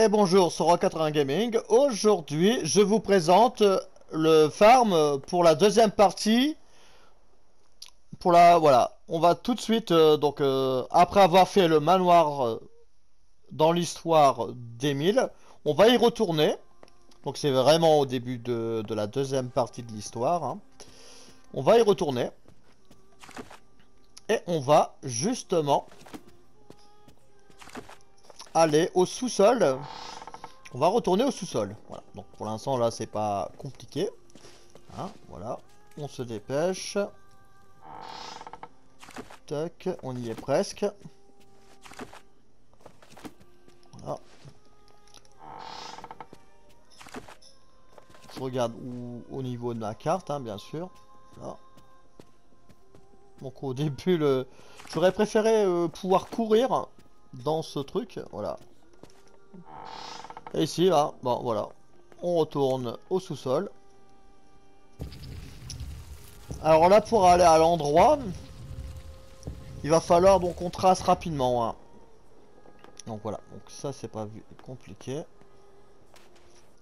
Et bonjour, sur Rock80 Gaming. Aujourd'hui, je vous présente le farm pour la deuxième partie. Voilà, on va tout de suite, après avoir fait le manoir dans l'histoire d'Emile, on va y retourner. Donc c'est vraiment au début de la deuxième partie de l'histoire, hein. On va y retourner. Et on va justement aller au sous-sol. On va retourner au sous-sol. Voilà. Donc pour l'instant là c'est pas compliqué. Hein, voilà. On se dépêche. Tac, on y est presque. Voilà. Je regarde au niveau de ma carte, hein, bien sûr. Là. Donc au début, j'aurais préféré pouvoir courir dans ce truc. Voilà. Et ici, là, bon voilà. On retourne au sous-sol. Alors là, pour aller à l'endroit, il va falloir donc on trace rapidement, hein. Donc voilà, donc ça c'est pas compliqué.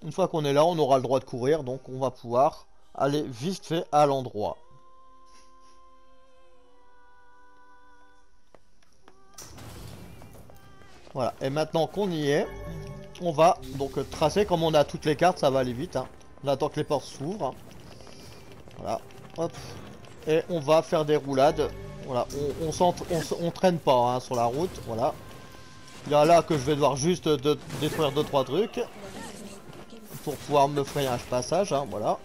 Une fois qu'on est là, on aura le droit de courir, donc on va pouvoir aller vite fait à l'endroit. Voilà, et maintenant qu'on y est, on va donc tracer, comme on a toutes les cartes, ça va aller vite, hein. On attend que les portes s'ouvrent. Voilà, hop. Et on va faire des roulades. Voilà, on traîne pas, hein, sur la route, voilà. Il y a là que je vais devoir juste détruire 2-3 trucs pour pouvoir me frayer un passage, hein, voilà.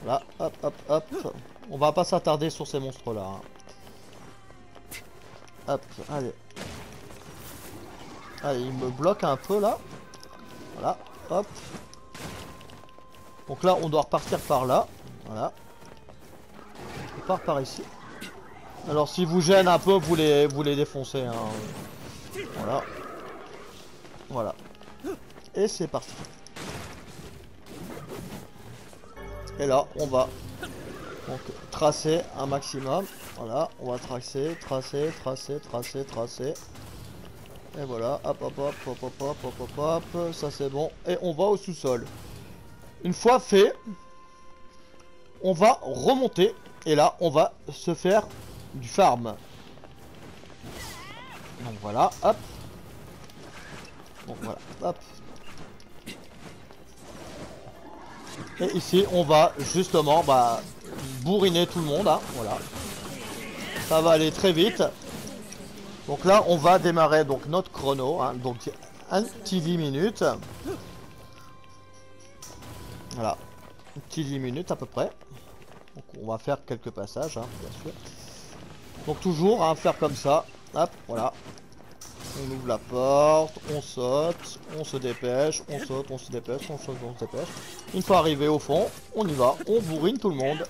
Voilà, hop, hop, hop. On va pas s'attarder sur ces monstres-là, hein. Hop, allez. Allez, il me bloque un peu, là. Voilà, hop. Donc là, on doit repartir par là. Voilà. On part par ici. Alors, si vous gêne un peu, vous les défoncez, hein. Voilà. Voilà. Et c'est parti. Et là, on va donc tracer un maximum. Voilà, on va tracer. Et voilà, hop, hop, hop, hop, hop, hop, hop, hop, hop. Ça c'est bon. Et on va au sous-sol. Une fois fait, on va remonter. Et là, on va se faire du farm. Donc voilà, hop. Donc voilà, hop. Et ici, on va justement bourriner tout le monde, hein, voilà. Ça va aller très vite. Donc là, on va démarrer donc notre chrono, hein, donc un petit 10 minutes. Voilà, un petit 10 minutes à peu près. Donc on va faire quelques passages, hein, bien sûr. Donc toujours, hein, faire comme ça. Hop, voilà. On ouvre la porte, on saute, on se dépêche, on saute, on se dépêche, on saute, on se dépêche. Une fois arrivé au fond, on y va, on bourrine tout le monde.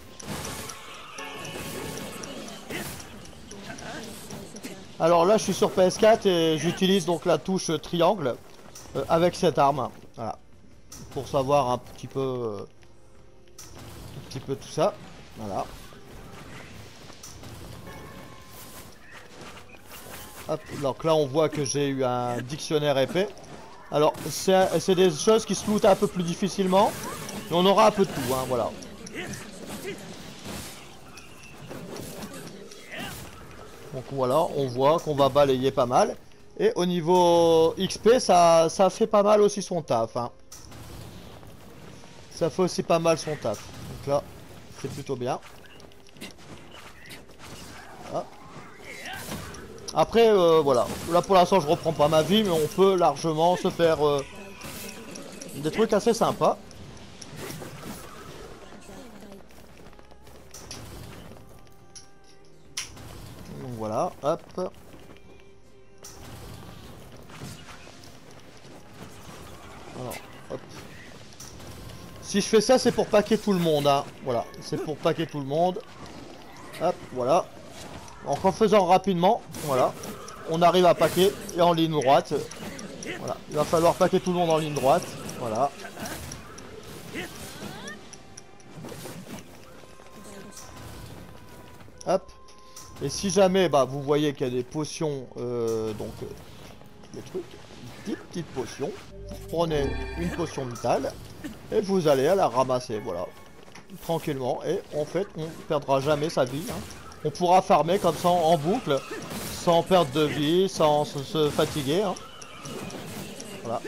Alors là, je suis sur PS4 et j'utilise donc la touche triangle avec cette arme. Voilà, pour savoir un petit peu tout ça. Voilà. Hop, donc là on voit que j'ai eu un dictionnaire épais. Alors c'est des choses qui se lootent un peu plus difficilement. Mais on aura un peu de tout, hein, voilà. Donc voilà, on voit qu'on va balayer pas mal. Et au niveau XP, ça fait pas mal aussi son taf, hein. Ça fait aussi pas mal son taf. Donc là, c'est plutôt bien. Voilà. Après, voilà. Là pour l'instant, je reprends pas ma vie, mais on peut largement se faire des trucs assez sympas. Donc voilà, hop. Alors, hop. Si je fais ça, c'est pour paquer tout le monde, hein. Voilà, c'est pour paquer tout le monde. Hop, voilà. Donc en faisant rapidement, voilà, on arrive à paquer et en ligne droite. Voilà, il va falloir paquer tout le monde en ligne droite. Voilà. Hop. Et si jamais vous voyez qu'il y a des potions les trucs. Des petites potions. Vous prenez une potion vitale et vous allez à la ramasser, voilà. Tranquillement. Et en fait, on perdra jamais sa vie. Hein. On pourra farmer comme ça en boucle, sans perdre de vie, sans se fatiguer. Hein. Voilà.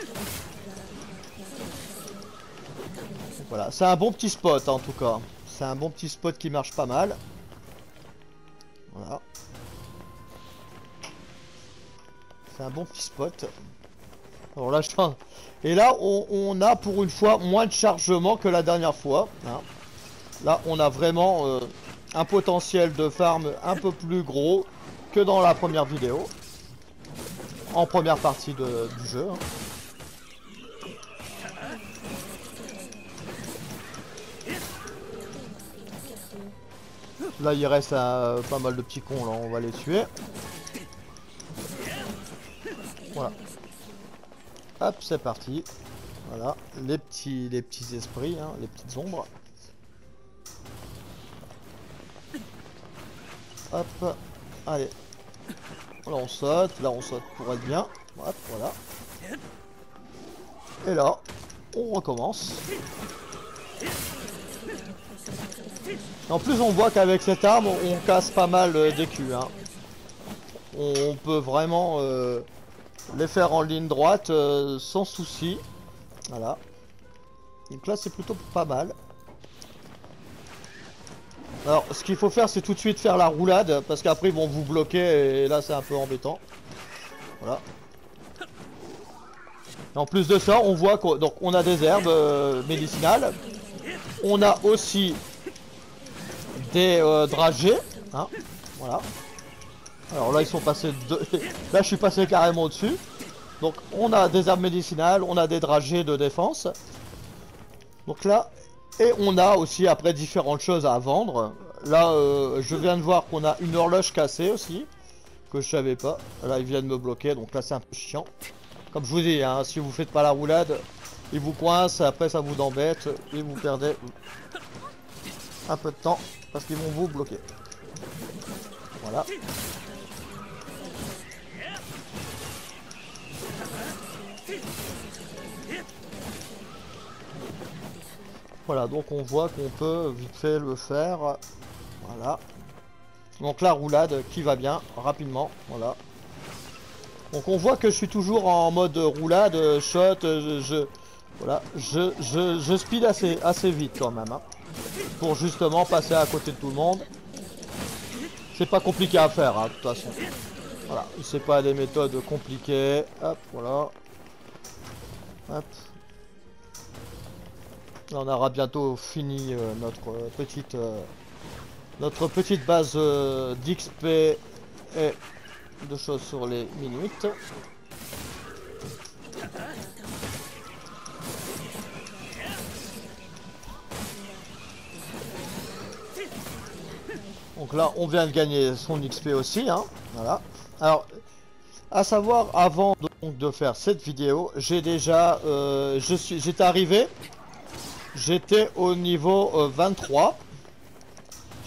Voilà, c'est un bon petit spot en tout cas. C'est un bon petit spot qui marche pas mal. Voilà. C'est un bon petit spot. Alors là, et là, on a pour une fois moins de chargement que la dernière fois. Hein. Là, on a vraiment un potentiel de farm un peu plus gros que dans la première vidéo. En première partie du jeu. Hein. Là, il reste pas mal de petits cons, là, on va les tuer. Voilà. Hop, c'est parti. Voilà, les petits esprits, hein, les petites ombres. Hop, allez. Là, on saute pour être bien. Hop, voilà. Et là, on recommence. En plus, on voit qu'avec cette arme, on casse pas mal d'écus. Hein. On peut vraiment les faire en ligne droite sans souci. Voilà. Donc là, c'est plutôt pas mal. Alors, ce qu'il faut faire, c'est tout de suite faire la roulade, parce qu'après, ils vont vous bloquer, et là, c'est un peu embêtant. Voilà. Et en plus de ça, on voit qu'on a des herbes médicinales. On a aussi des dragées, hein, voilà. Alors là ils sont passés là je suis passé carrément au-dessus. Donc on a des herbes médicinales, on a des dragées de défense. Donc là, et on a aussi après différentes choses à vendre. Là je viens de voir qu'on a une horloge cassée aussi, que je savais pas. Là ils viennent me bloquer, donc là c'est un peu chiant. Comme je vous dis, hein, si vous faites pas la roulade, ils vous coincent, après ça vous embête et vous perdez un peu de temps parce qu'ils vont vous bloquer. Voilà. Voilà, donc on voit qu'on peut vite fait le faire. Voilà. Donc la roulade qui va bien rapidement. Voilà. Donc on voit que je suis toujours en mode roulade, shot, voilà, je speed assez vite quand même, hein, pour justement passer à côté de tout le monde. C'est pas compliqué à faire, hein, de toute façon. Voilà, c'est pas des méthodes compliquées. Hop, voilà. Hop. Là, on aura bientôt fini notre petite base d'XP et de choses sur les minutes. Donc là, on vient de gagner son XP aussi, hein. Voilà. Alors, à savoir, avant donc de faire cette vidéo, j'ai déjà, j'étais arrivé, j'étais au niveau 23.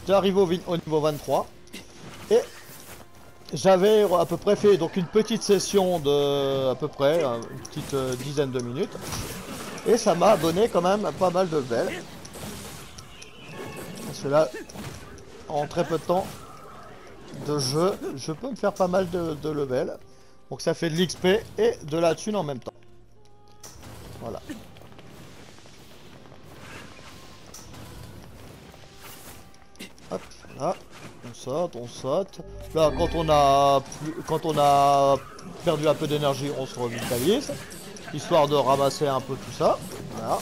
J'étais arrivé au niveau 23 et j'avais à peu près fait donc une petite session de à peu près une petite dizaine de minutes et ça m'a donné quand même pas mal de level. Parce que là, en très peu de temps de jeu, je peux me faire pas mal de level. Donc ça fait de l'XP et de la thune en même temps. Voilà. Hop, là, on saute. Là, quand on a perdu un peu d'énergie, on se revitalise, histoire de ramasser un peu tout ça. Voilà.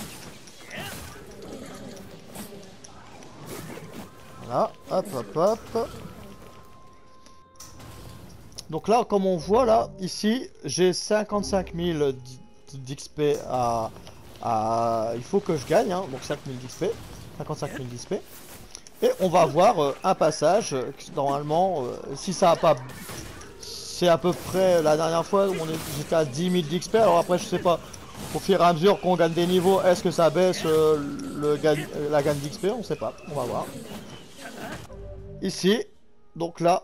Voilà, hop. Donc là, comme on voit là, ici, j'ai 55 000 d'XP il faut que je gagne, hein, donc 5 000 d'XP, 55 000 d'XP. Et on va avoir un passage, normalement, si ça a pas... C'est à peu près la dernière fois où j'étais à 10 000 d'XP, alors après je sais pas, au fur et à mesure qu'on gagne des niveaux, est-ce que ça baisse la gagne d'XP, on sait pas, on va voir. Ici, donc là,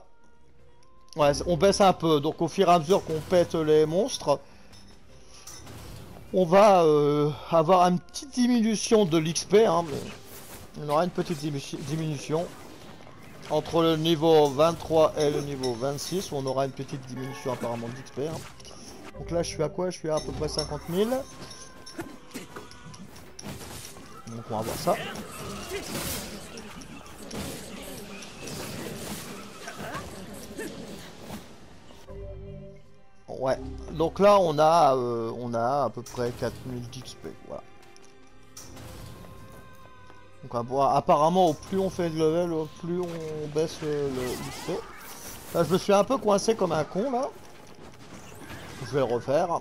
Ouais, on baisse un peu. Donc au fur et à mesure qu'on pète les monstres, on va avoir une petite diminution de l'XP. Hein, on aura une petite diminution. Entre le niveau 23 et le niveau 26, on aura une petite diminution apparemment d'XP. Hein. Donc là, je suis à quoi? Je suis à peu près 50 000. Donc on va voir ça. Ouais. Donc là, on a à peu près 4000 d'XP. Voilà. Donc on va voir. Apparemment, au plus on fait de level, au plus on baisse le l'XP. Là, je me suis un peu coincé comme un con là. Je vais le refaire.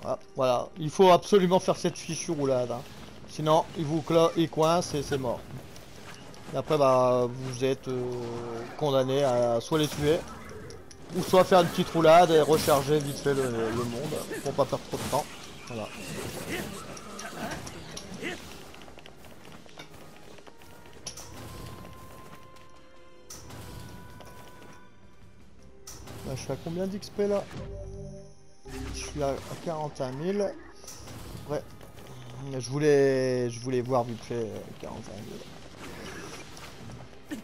Voilà, voilà. Il faut absolument faire cette fichue roulade. Hein. Sinon, il coince et c'est mort. Et après, bah, vous êtes condamné à soit les tuer, ou soit faire une petite roulade et recharger vite fait le monde, pour pas perdre trop de temps. Voilà. Là, je suis à combien d'XP là? Je suis à 41 000. Ouais. Je voulais voir vite fait 45 000.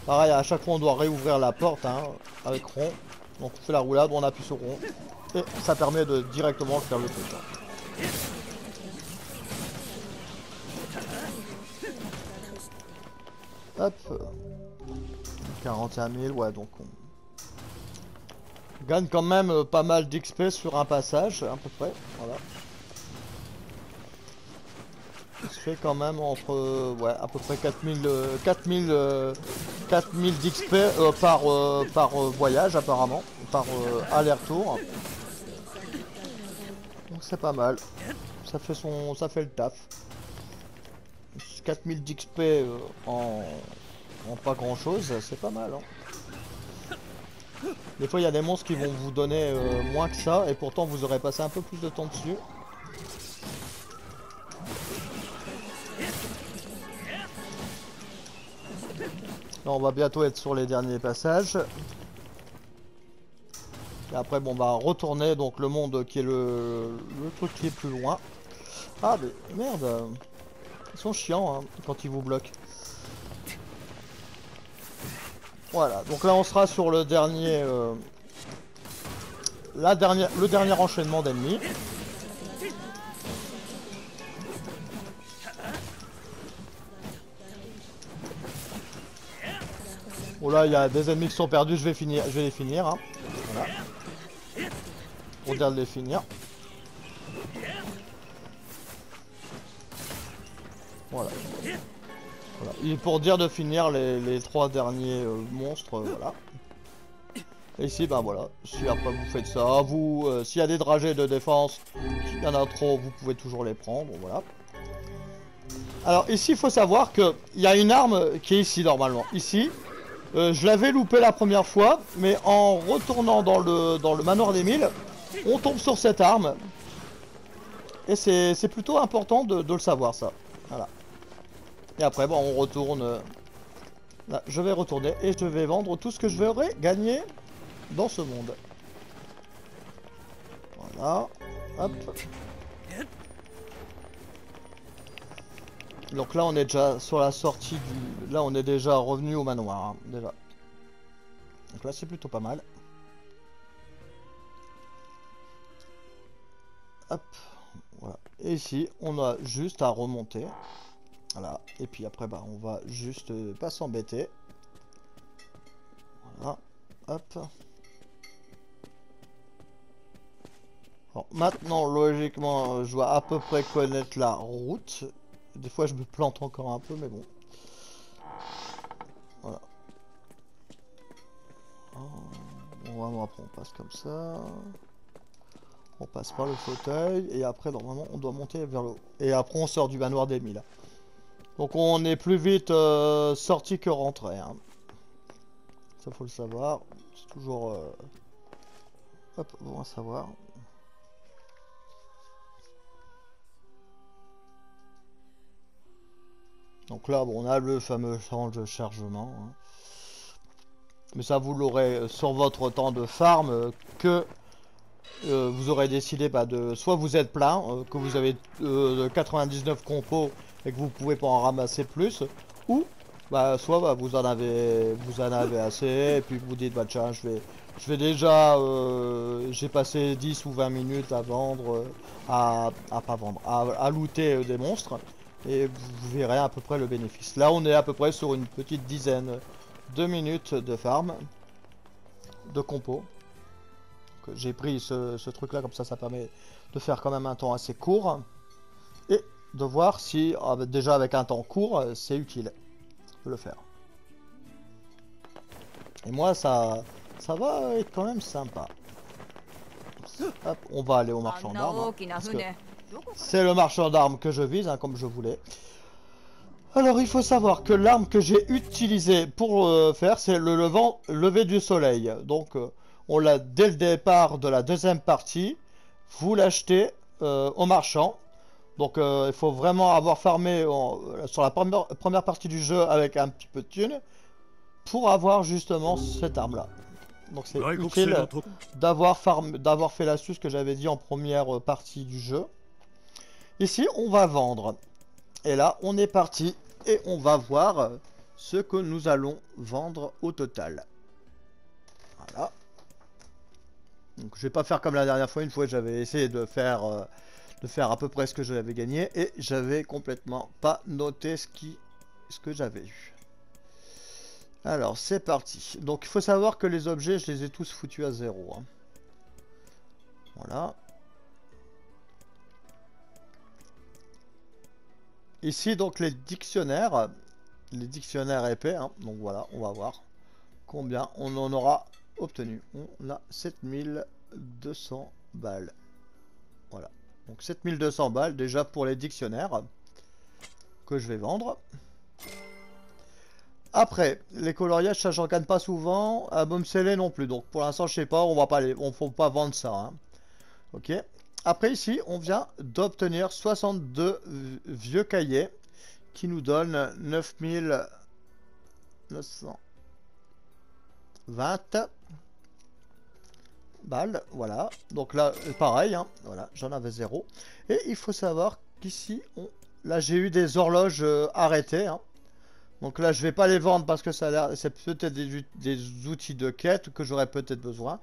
Pareil, à chaque fois on doit réouvrir la porte hein, avec rond. Donc on fait la roulade, on appuie sur rond. Et ça permet de directement faire le truc. Hein. Hop. 41 000, ouais, donc on gagne quand même pas mal d'XP sur un passage, à peu près. Voilà. Il se fait quand même entre, ouais, à peu près 4000 d'XP par voyage, apparemment. Par aller-retour. Donc c'est pas mal. Ça fait le taf. 4000 d'XP en pas grand chose, c'est pas mal. Hein. Des fois il y a des monstres qui vont vous donner moins que ça et pourtant vous aurez passé un peu plus de temps dessus. Là on va bientôt être sur les derniers passages. Et après bon bah retourner donc le monde qui est le truc qui est plus loin. Ah mais merde. Ils sont chiants hein, quand ils vous bloquent. Voilà, donc là on sera sur le dernier le dernier enchaînement d'ennemis. Bon là il y a des ennemis qui sont perdus, je vais les finir. Hein. Voilà. Pour dire de les finir. Voilà. Voilà. Et pour dire de finir les 3 derniers monstres, voilà. Et ici, ben voilà, si après vous faites ça, vous, s'il y a des dragées de défense, s'il y en a trop, vous pouvez toujours les prendre, voilà. Alors ici, il faut savoir qu'il y a une arme qui est ici normalement. Ici, je l'avais loupé la première fois, mais en retournant dans le manoir des Mille, on tombe sur cette arme. Et c'est plutôt important de le savoir ça. Voilà. Et après, bon, on retourne. Là, je vais retourner et je vais vendre tout ce que je vais gagner dans ce monde. Voilà. Hop. Donc là, on est déjà sur la sortie du... Là, on est déjà revenu au manoir, hein, déjà. Donc là, c'est plutôt pas mal. Hop. Voilà. Et ici, on a juste à remonter. Voilà. Et puis après, bah, on va juste pas s'embêter. Voilà. Hop. Bon, maintenant, logiquement, je dois à peu près connaître la route. Des fois, je me plante encore un peu, mais bon. Voilà. Bon, après, on passe comme ça. On passe par le fauteuil. Et après, normalement, on doit monter vers le haut. Et après, on sort du manoir des Mille. Donc, on est plus vite sorti que rentré. Hein. Ça, faut le savoir. C'est toujours... Hop, bon à savoir. Donc là, bon, on a le fameux change de chargement. Hein. Mais ça vous l'aurez sur votre temps de farm que vous aurez décidé de soit vous êtes plein, que vous avez 99 compos et que vous pouvez pas en ramasser plus, ou soit vous en avez assez et puis vous dites tiens je vais déjà j'ai passé 10 ou 20 minutes à vendre à pas vendre à looter des monstres et vous verrez à peu près le bénéfice. Là on est à peu près sur une petite dizaine de minutes de farm de compos. J'ai pris ce truc là comme ça permet de faire quand même un temps assez court et de voir si déjà avec un temps court c'est utile de le faire. Et moi ça va être quand même sympa. Hop, on va aller au marchand d'armes c'est le marchand d'armes que je vise comme je voulais. Alors il faut savoir que l'arme que j'ai utilisée pour faire c'est le lever du soleil. Donc on l'a dès le départ de la deuxième partie. Vous l'achetez au marchand. Donc il faut vraiment avoir farmé sur la première partie du jeu avec un petit peu de thunes pour avoir justement cette arme là. Donc c'est utile d'avoir fait l'astuce que j'avais dit en première partie du jeu. Ici on va vendre. Et là on est parti et on va voir ce que nous allons vendre au total. Voilà. Donc je vais pas faire comme la dernière fois. Une fois j'avais essayé de faire à peu près ce que j'avais gagné et j'avais complètement pas noté ce que j'avais eu. Alors c'est parti. Donc il faut savoir que les objets je les ai tous foutus à 0 hein. Voilà. Ici donc les dictionnaires épais hein. Donc voilà, on va voir combien on en aura obtenu. On a 7200 balles. Voilà. Donc 7200 balles déjà pour les dictionnaires que je vais vendre. Après, les coloriages, ça j'en gagne pas souvent. À Bombsele non plus. Donc pour l'instant, je sais pas, on faut pas vendre ça. Hein. Ok. Après ici, on vient d'obtenir 62 vieux cahiers qui nous donnent 9920 balles. Voilà. Donc là, pareil. Hein, voilà, j'en avais 0. Et il faut savoir qu'ici, là j'ai eu des horloges arrêtées. Hein. Donc là, je vais pas les vendre parce que c'est peut-être des outils de quête que j'aurais peut-être besoin.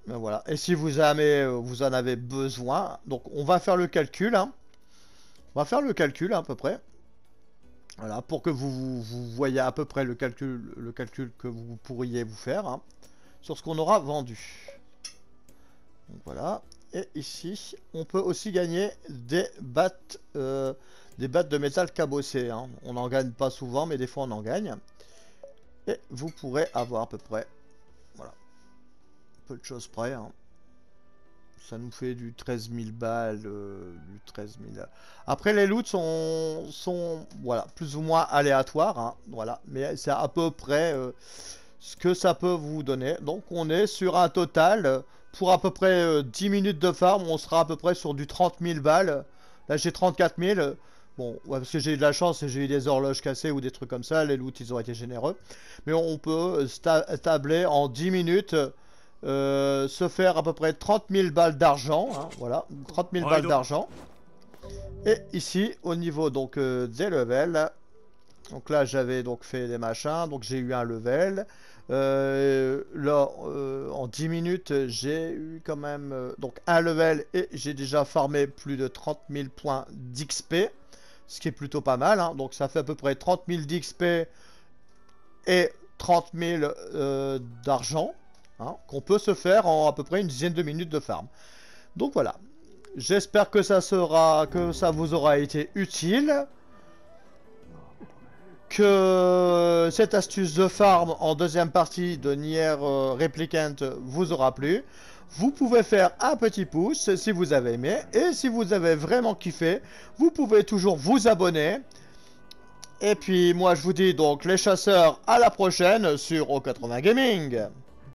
Mais voilà. Et si vous en avez besoin, donc on va faire le calcul. Hein. On va faire le calcul à peu près. Voilà, pour que vous voyez à peu près le calcul que vous pourriez vous faire hein, sur ce qu'on aura vendu. Donc voilà. Et ici, on peut aussi gagner des battes de métal cabossé. Hein. On n'en gagne pas souvent, mais des fois on en gagne. Et vous pourrez avoir à peu près, voilà, peu de choses près. Hein. Ça nous fait du 13 000 balles, du 13 000. Après les loots sont voilà, plus ou moins aléatoires. Hein. Voilà, mais c'est à peu près ce que ça peut vous donner. Donc on est sur un total, pour à peu près 10 minutes de farm, on sera à peu près sur du 30 000 balles. Là j'ai 34 000. Bon, ouais, parce que j'ai eu de la chance et j'ai eu des horloges cassées ou des trucs comme ça. Les loots, ils ont été généreux. Mais on peut tabler en 10 minutes, se faire à peu près 30 000 balles d'argent. Hein, voilà, 30 000 balles d'argent. Et ici, au niveau donc des levels, donc là, j'avais donc fait des machins. Donc j'ai eu un level. Là, en 10 minutes, j'ai eu quand même donc un level et j'ai déjà farmé plus de 30 000 points d'XP. Ce qui est plutôt pas mal, hein. Donc ça fait à peu près 30 000 d'XP et 30 000 d'argent, hein, qu'on peut se faire en à peu près une dizaine de minutes de farm. Donc voilà, j'espère que ça vous aura été utile, que cette astuce de farm en deuxième partie de Nier Replicant vous aura plu. Vous pouvez faire un petit pouce si vous avez aimé. Et si vous avez vraiment kiffé, vous pouvez toujours vous abonner. Et puis moi je vous dis donc les chasseurs à la prochaine sur O80 Gaming.